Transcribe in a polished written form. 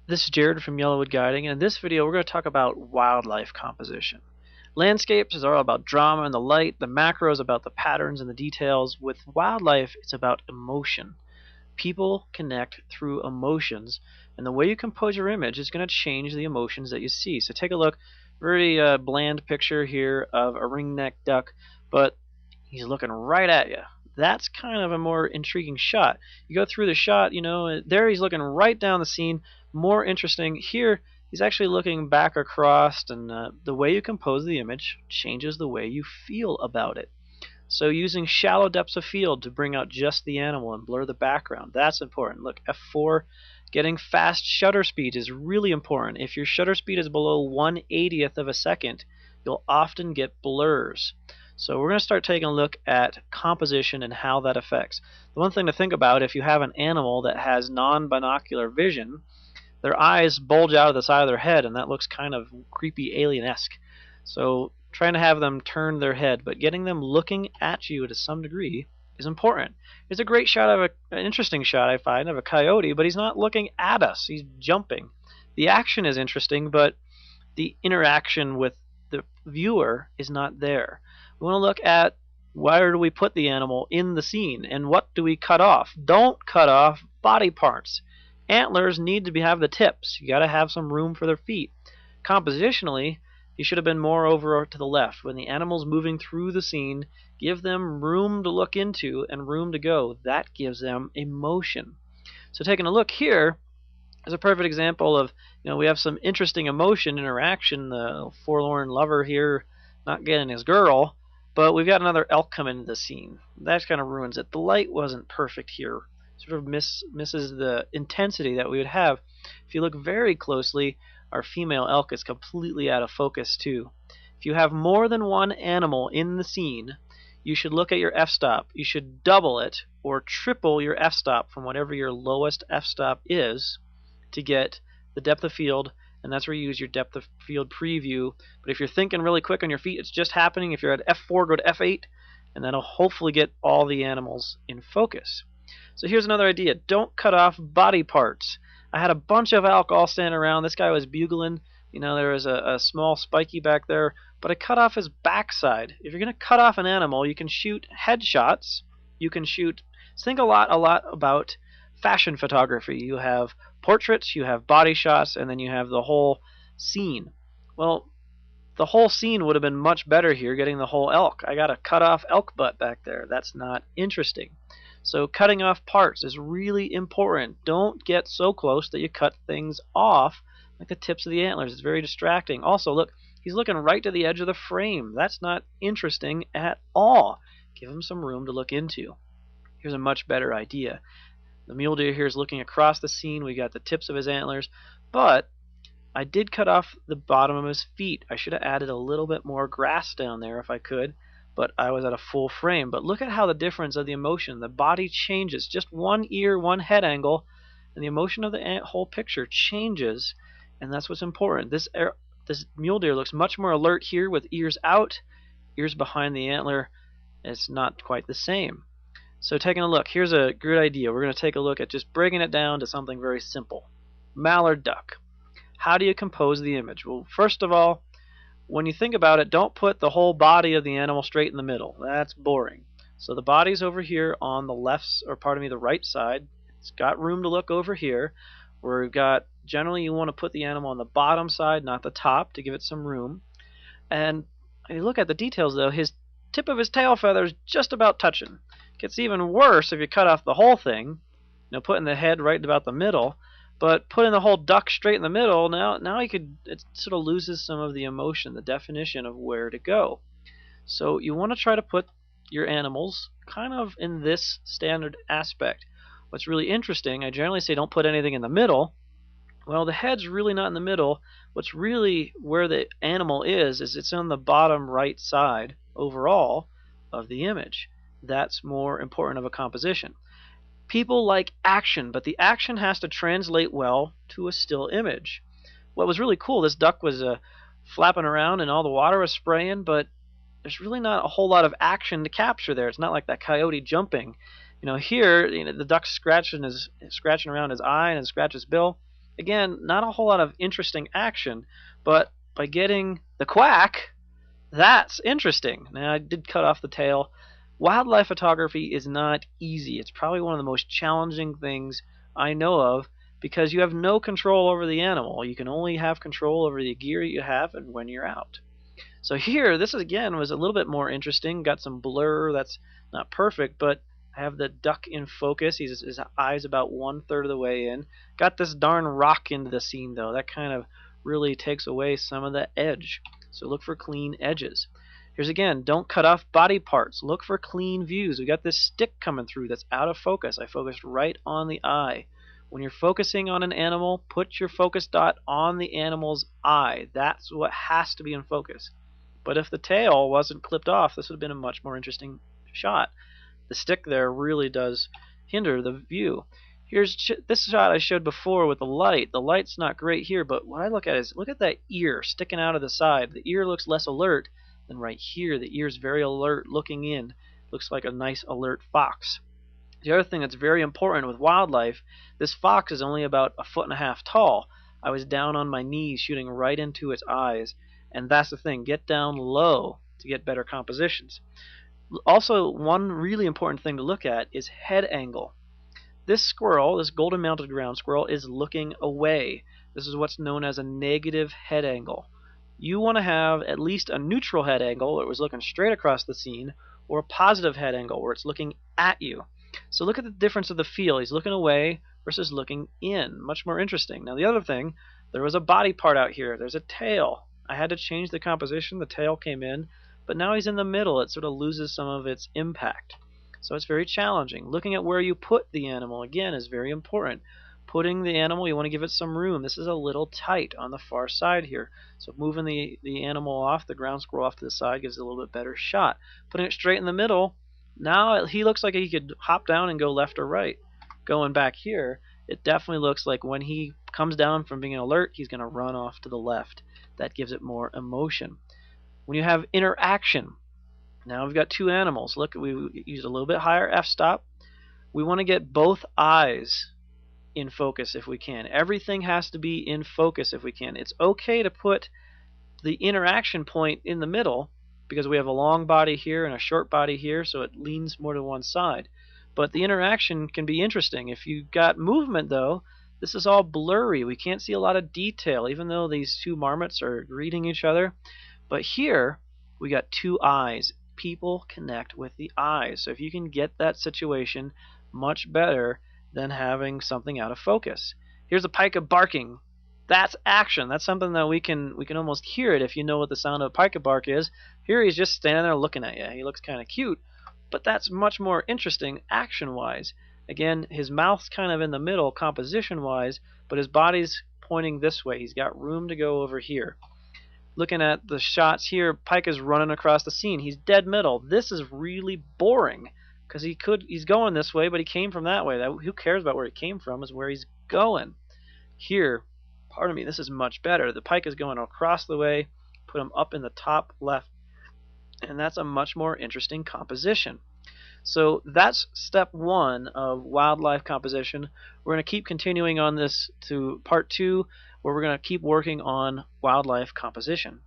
This is Jared from Yellowwood Guiding, and in this video we're going to talk about wildlife composition. Landscapes is all about drama and the light, the macro is about the patterns and the details. With wildlife, it's about emotion. People connect through emotions, and the way you compose your image is going to change the emotions that you see. So take a look, very bland picture here of a ringneck duck, but he's looking right at you. That's kind of a more intriguing shot. You go through the shot, there he's looking right down the scene. More interesting here, he's actually looking back across, and the way you compose the image changes the way you feel about it. So using shallow depths of field to bring out just the animal and blur the background, that's important. Look, F4, getting fast shutter speed is really important. If your shutter speed is below 1/80th of a second, you'll often get blurs. So we're going to start taking a look at composition and how that affects. The one thing to think about, if you have an animal that has non-binocular vision, their eyes bulge out of the side of their head, and that looks kind of creepy alien-esque. So trying to have them turn their head, but getting them looking at you to some degree is important. It's a great shot of an interesting shot, I find, of a coyote, but he's not looking at us. He's jumping. The action is interesting, but the interaction with the viewer is not there. We want to look at where do we put the animal in the scene and what do we cut off. Don't cut off body parts. Antlers need to have the tips. You got to have some room for their feet. Compositionally, you should have been more over to the left. When the animal's moving through the scene, give them room to look into and room to go. That gives them emotion. So taking a look here is a perfect example of, we have some interesting emotion interaction. The forlorn lover here not getting his girl, but we've got another elk come into the scene. That kind of ruins it. The light wasn't perfect here. Sort of misses the intensity that we would have. If you look very closely, our female elk is completely out of focus too. If you have more than one animal in the scene, you should look at your f-stop. You should double it or triple your f-stop from whatever your lowest f-stop is to get the depth of field, and that's where you use your depth of field preview. But if you're thinking really quick on your feet, it's just happening. If you're at F4, go to F8, and that'll hopefully get all the animals in focus. So here's another idea. Don't cut off body parts. I had a bunch of elk all standing around. This guy was bugling. There was a small spiky back there, but I cut off his backside. If you're going to cut off an animal, you can shoot headshots. You can shoot. Think a lot about fashion photography. You have portraits, you have body shots, and then you have the whole scene. Well, the whole scene would have been much better here, getting the whole elk. I got a cut off elk butt back there. That's not interesting. So cutting off parts is really important. Don't get so close that you cut things off, like the tips of the antlers. It's very distracting. Also, look, he's looking right to the edge of the frame. That's not interesting at all. Give him some room to look into. Here's a much better idea. The mule deer here is looking across the scene. We got the tips of his antlers, but I did cut off the bottom of his feet. I should have added a little bit more grass down there if I could, but I was at a full frame. But look at how the difference of the emotion. The body changes. Just one ear, one head angle, and the emotion of the whole picture changes, and that's what's important. This mule deer looks much more alert here with ears out, ears behind the antler. It's not quite the same. So taking a look, here's a good idea. We're going to take a look at just breaking it down to something very simple. Mallard duck. How do you compose the image? Well, first of all, when you think about it, don't put the whole body of the animal straight in the middle. That's boring. So the body's over here on the the right side. It's got room to look over here. Where we've got, generally you want to put the animal on the bottom side, not the top, to give it some room. And if you look at the details though, his tip of his tail feather is just about touching. Gets even worse if you cut off the whole thing, putting the head right about the middle, but putting the whole duck straight in the middle, now it sort of loses some of the emotion, the definition of where to go. So you want to try to put your animals kind of in this standard aspect. What's really interesting, I generally say don't put anything in the middle. Well, the head's really not in the middle. What's really where the animal is it's on the bottom right side overall of the image. That's more important of a composition. People like action, but the action has to translate well to a still image. What was really cool, this duck was flapping around and all the water was spraying, but there's really not a whole lot of action to capture there. It's not like that coyote jumping. Here, the duck's scratching around his eye and scratches his bill. Again, not a whole lot of interesting action, but by getting the quack, that's interesting. Now, I did cut off the tail. Wildlife photography is not easy. It's probably one of the most challenging things I know of because you have no control over the animal. You can only have control over the gear you have and when you're out. So here, this again was a little bit more interesting. Got some blur that's not perfect, but I have the duck in focus. His eyes about 1/3 of the way in. Got this darn rock into the scene though. That kind of really takes away some of the edge. So look for clean edges. Here's again, don't cut off body parts. Look for clean views. We got this stick coming through that's out of focus. I focused right on the eye. When you're focusing on an animal, put your focus dot on the animal's eye. That's what has to be in focus. But if the tail wasn't clipped off, this would have been a much more interesting shot. The stick there really does hinder the view. Here's this shot I showed before with the light. The light's not great here, but what I look at is, look at that ear sticking out of the side. The ear looks less alert than right here. The ear's very alert, looking in. Looks like a nice alert fox. The other thing that's very important with wildlife, this fox is only about 1.5 feet tall. I was down on my knees shooting right into its eyes. And that's the thing, get down low to get better compositions. Also, one really important thing to look at is head angle. This squirrel, this golden mounted ground squirrel, is looking away. This is what's known as a negative head angle. You want to have at least a neutral head angle where it was looking straight across the scene, or a positive head angle where it's looking at you. So look at the difference of the feel. He's looking away versus looking in. Much more interesting. Now the other thing, there was a body part out here. There's a tail. I had to change the composition. The tail came in, but now he's in the middle. It sort of loses some of its impact. So it's very challenging. Looking at where you put the animal, again, is very important. Putting the animal, you want to give it some room. This is a little tight on the far side here. So moving the animal off, the ground squirrel off to the side, gives it a little bit better shot. Putting it straight in the middle, now he looks like he could hop down and go left or right. Going back here, it definitely looks like when he comes down from being alert, he's going to run off to the left. That gives it more emotion. When you have interaction, now we've got two animals. Look, we used a little bit higher f-stop. We want to get both eyes in focus if we can. Everything has to be in focus if we can. It's okay to put the interaction point in the middle because we have a long body here and a short body here, so it leans more to one side. But the interaction can be interesting. If you've got movement, though, this is all blurry. We can't see a lot of detail, even though these two marmots are greeting each other. But here, we got two eyes. People connect with the eyes. So if you can get that situation, much better than having something out of focus. Here's a pika barking. That's action. That's something that we can almost hear it if you know what the sound of a pika bark is. Here he's just standing there looking at you. He looks kind of cute, but that's much more interesting action-wise. Again, his mouth's kind of in the middle composition-wise, but his body's pointing this way. He's got room to go over here. Looking at the shots here, Pika's running across the scene. He's dead middle. This is really boring because he's going this way, but he came from that way. Who cares about where he came from? Is where he's going. Here, pardon me, this is much better. The pike is going across the way, put him up in the top left, and that's a much more interesting composition. So that's step one of wildlife composition. We're going to keep continuing on this to part 2, where we're going to keep working on wildlife composition.